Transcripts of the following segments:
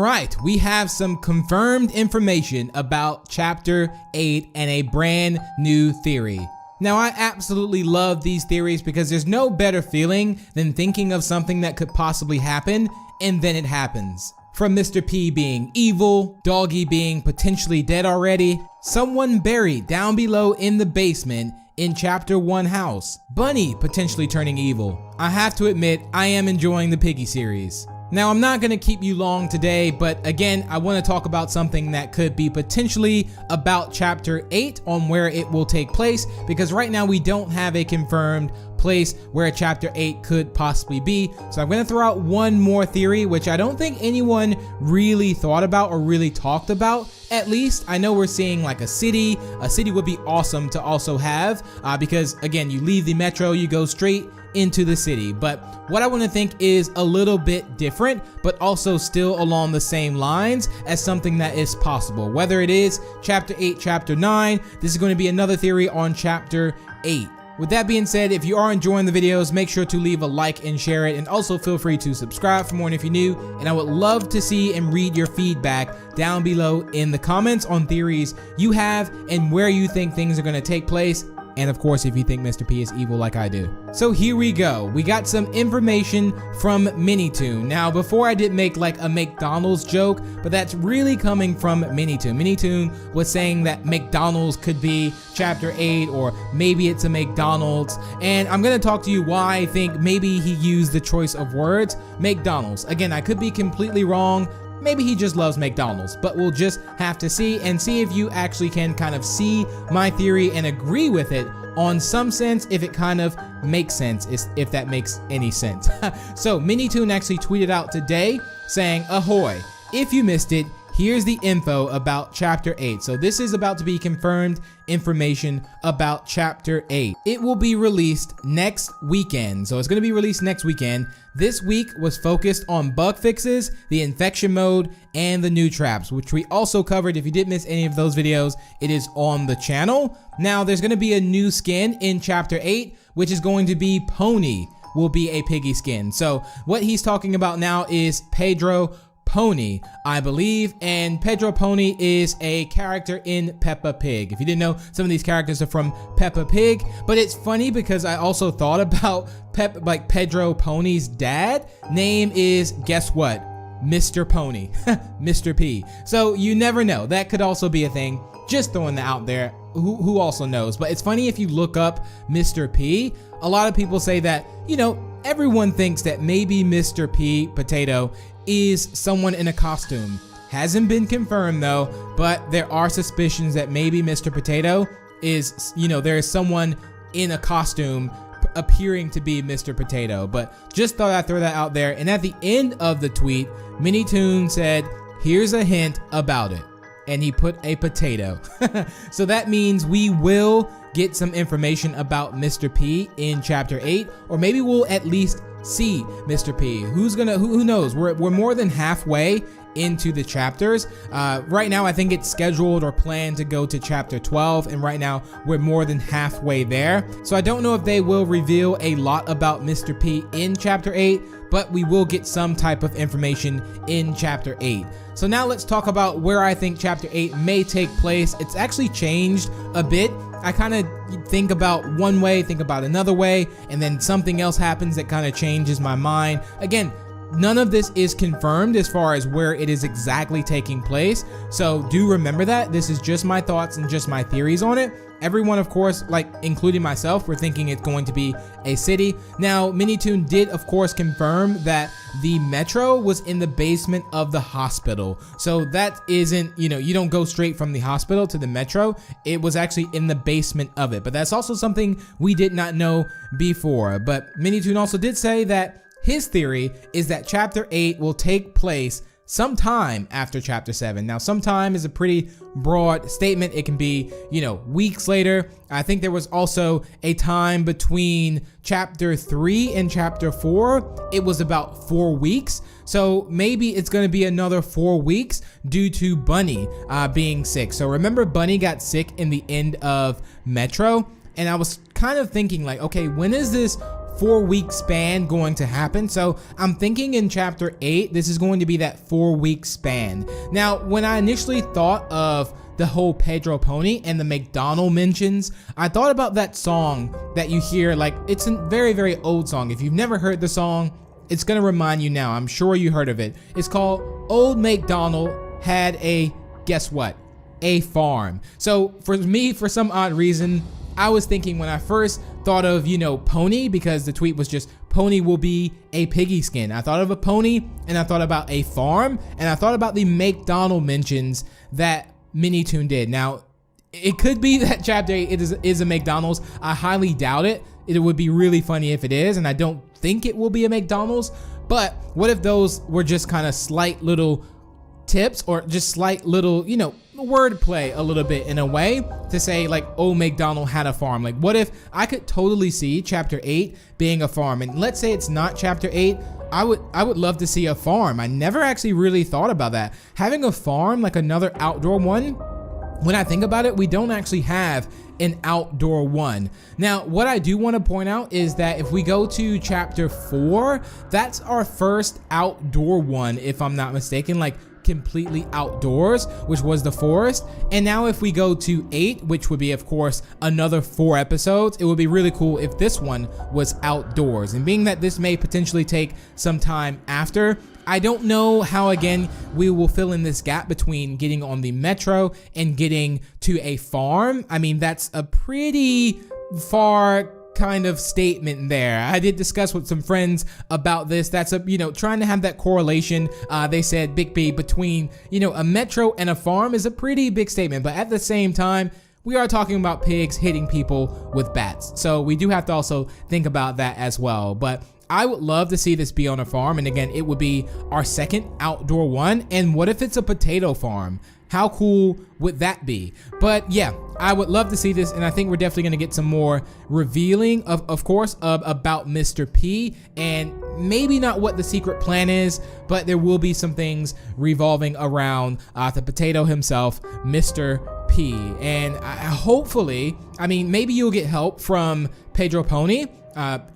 right, we have some confirmed information about Chapter 8 and a brand new theory. Now, I absolutely love these theories because there's no better feeling than thinking of something that could possibly happen and then it happens. From Mr. P being evil, Doggy being potentially dead already, someone buried down below in the basement in Chapter 1 house, Bunny potentially turning evil. I have to admit, I am enjoying the Piggy series. Now, I'm not going to keep you long today, but again, I want to talk about something that could be potentially about Chapter 8 on where it will take place, because right now we don't have a confirmed place where Chapter 8 could possibly be. So I'm going to throw out one more theory, which I don't think anyone really thought about or really talked about. At least I know we're seeing like a city. A city would be awesome to also have because again, you leave the metro, you go straight into the city. But what I want to think is a little bit different, but also still along the same lines as something that is possible. Whether it is Chapter 8, Chapter 9, this is going to be another theory on Chapter 8. With that being said, if you are enjoying the videos, make sure to leave a like and share it, and also feel free to subscribe for more if you're new, and I would love to see and read your feedback down below in the comments on theories you have and where you think things are going to take place. And of course, if you think Mr. P is evil like I do. So here we go. We got some information from Minitoon. Now, before I did make like a McDonald's joke, but that's really coming from Minitoon. Minitoon was saying that McDonald's could be Chapter 8, or maybe it's a McDonald's. And I'm going to talk to you why I think maybe he used the choice of words, McDonald's. Again, I could be completely wrong. Maybe he just loves McDonald's, but we'll just have to see and see if you actually can kind of see my theory and agree with it on some sense, if it kind of makes sense, if that makes any sense. So Minitoon actually tweeted out today saying, "Ahoy, if you missed it, here's the info about Chapter 8. So this is about to be confirmed information about Chapter 8. It will be released next weekend. So it's going to be released next weekend. This week was focused on bug fixes, the infection mode, and the new traps, which we also covered. If you did miss any of those videos, it is on the channel. Now, there's going to be a new skin in Chapter 8, which is going to be Pony will be a Piggy skin. So what he's talking about now is Pedro Pony, I believe, and Pedro Pony is a character in Peppa Pig. If you didn't know, some of these characters are from Peppa Pig, but it's funny because I also thought about Pedro Pony's dad name is, guess what? Mr. Pony, Mr. P. So you never know, that could also be a thing. Just throwing that out there, who also knows. But it's funny, if you look up Mr. P, a lot of people say that, you know, everyone thinks that maybe Mr. P, Potato, is someone in a costume. Hasn't been confirmed though, but there are suspicions that maybe Mr. Potato is, you know, there is someone in a costume appearing to be Mr. Potato. But just thought I'd throw that out there. And at the end of the tweet, Minitoon said, "Here's a hint about it." And he put a potato. So that means we will get some information about Mr. P in Chapter 8, or maybe we'll at least see Mr. P. Who knows? We're more than halfway into the chapters. Right now, I think it's scheduled or planned to go to Chapter 12, and right now we're more than halfway there. So I don't know if they will reveal a lot about Mr. P in Chapter 8, but we will get some type of information in Chapter 8. So now let's talk about where I think Chapter 8 may take place. It's actually changed a bit. I kind of think about one way, think about another way, and then something else happens that kind of changes my mind. Again, none of this is confirmed as far as where it is exactly taking place. So do remember that. This is just my thoughts and just my theories on it. Everyone, of course, like including myself, we're thinking it's going to be a city. Now, Minitoon did, of course, confirm that the metro was in the basement of the hospital. So that isn't, you know, you don't go straight from the hospital to the metro. It was actually in the basement of it. But that's also something we did not know before. But Minitoon also did say that his theory is that Chapter 8 will take place sometime after Chapter 7. Now, sometime is a pretty broad statement. It can be, you know, weeks later. I think there was also a time between Chapter 3 and Chapter 4. It was about 4 weeks. So maybe it's going to be another 4 weeks due to Bunny being sick. So remember, Bunny got sick in the end of Metro, and I was kind of thinking like, okay, when is this 4-week span going to happen. So I'm thinking in chapter 8, this is going to be that 4-week span. Now, when I initially thought of the whole Pedro Pony and the McDonald mentions, I thought about that song that you hear, like it's a very, very old song. If you've never heard the song, it's gonna remind you now. I'm sure you heard of it. It's called Old MacDonald Had a, guess what? A farm. So for me, for some odd reason, I was thinking when I first thought of, pony, because the tweet was just pony will be a piggy skin. I thought of a pony and I thought about a farm and I thought about the McDonald mentions that Minitoon did. Now, it could be that chapter 8 is a McDonald's. I highly doubt it. It would be really funny if it is, and I don't think it will be a McDonald's. But what if those were just kind of slight little tips or just slight little, wordplay a little bit in a way to say like, oh, McDonald had a farm. Like, what if I could totally see chapter 8 being a farm? And let's say it's not chapter 8. I would love to see a farm. I never actually really thought about that. Having a farm, like another outdoor one, when I think about it, we don't actually have an outdoor one. Now, what I do want to point out is that if we go to chapter 4, that's our first outdoor one, if I'm not mistaken, like completely outdoors, which was the forest. And now if we go to 8, which would be of course another 4 episodes, it would be really cool if this one was outdoors. And being that this may potentially take some time after, I don't know how, again, we will fill in this gap between getting on the metro and getting to a farm. I mean, that's a pretty far kind of statement there. I did discuss with some friends about this. That's trying to have that correlation. They said Big B between, a metro and a farm is a pretty big statement, but at the same time, we are talking about pigs hitting people with bats. So we do have to also think about that as well. But I would love to see this be on a farm. And again, it would be our second outdoor one. And what if it's a potato farm? How cool would that be? But yeah, I would love to see this, and I think we're definitely gonna get some more revealing of course, about Mr. P, and maybe not what the secret plan is, but there will be some things revolving around the potato himself, Mr. P. And hopefully, I mean, maybe you'll get help from Pedro Pony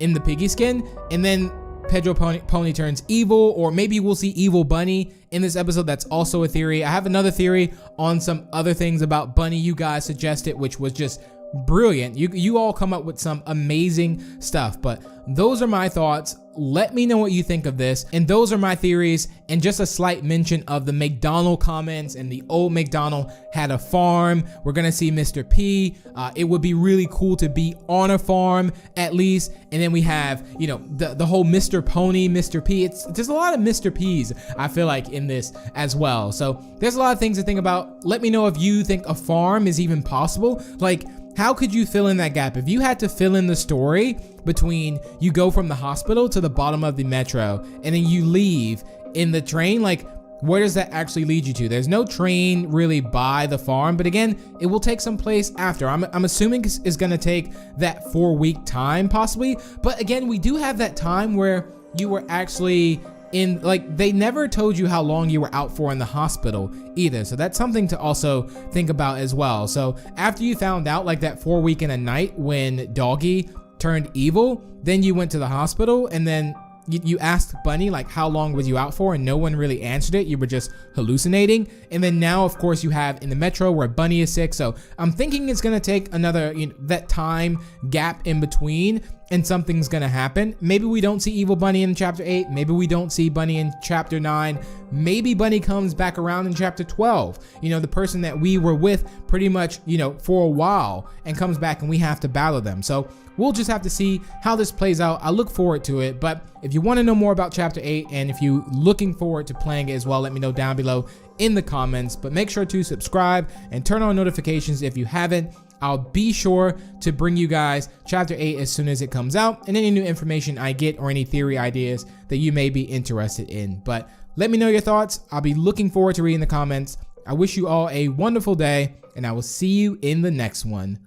in the piggy skin, and then Pedro Pony turns evil, or maybe we'll see Evil Bunny in this episode. That's also a theory. I have another theory on some other things about Bunny you guys suggested, which was just brilliant. You all come up with some amazing stuff, but those are my thoughts. Let me know what you think of this, and those are my theories, and just a slight mention of the McDonald comments and the old McDonald had a farm. We're gonna see Mr. P. It would be really cool to be on a farm at least, and then we have the whole Mr. Pony, Mr. P. There's a lot of Mr. P's I feel like in this as well, so there's a lot of things to think about. Let me know if you think a farm is even possible. Like, how could you fill in that gap? If you had to fill in the story between you go from the hospital to the bottom of the metro and then you leave in the train, like, where does that actually lead you to? There's no train really by the farm, but again, it will take some place after. I'm assuming it's gonna take that 4-week time possibly, but again, we do have that time where you were actually in, like, they never told you how long you were out for in the hospital either, so that's something to also think about as well. So after you found out, like, that 4-week and a night when Doggy turned evil, then you went to the hospital, and then you asked Bunny, like, how long was you out for, and no one really answered it. You were just hallucinating. And then now, of course, you have in the metro where Bunny is sick, so I'm thinking it's gonna take another, that time gap in between, and something's gonna happen. Maybe we don't see Evil Bunny in chapter 8, maybe we don't see Bunny in chapter 9, maybe Bunny comes back around in chapter 12, the person that we were with pretty much, for a while, and comes back and we have to battle them. So we'll just have to see how this plays out. I look forward to it, but if you want to know more about chapter 8, and if you're looking forward to playing it as well, let me know down below in the comments. But make sure to subscribe and turn on notifications if you haven't. I'll be sure to bring you guys chapter 8 as soon as it comes out, and any new information I get or any theory ideas that you may be interested in. But let me know your thoughts. I'll be looking forward to reading the comments. I wish you all a wonderful day, and I will see you in the next one.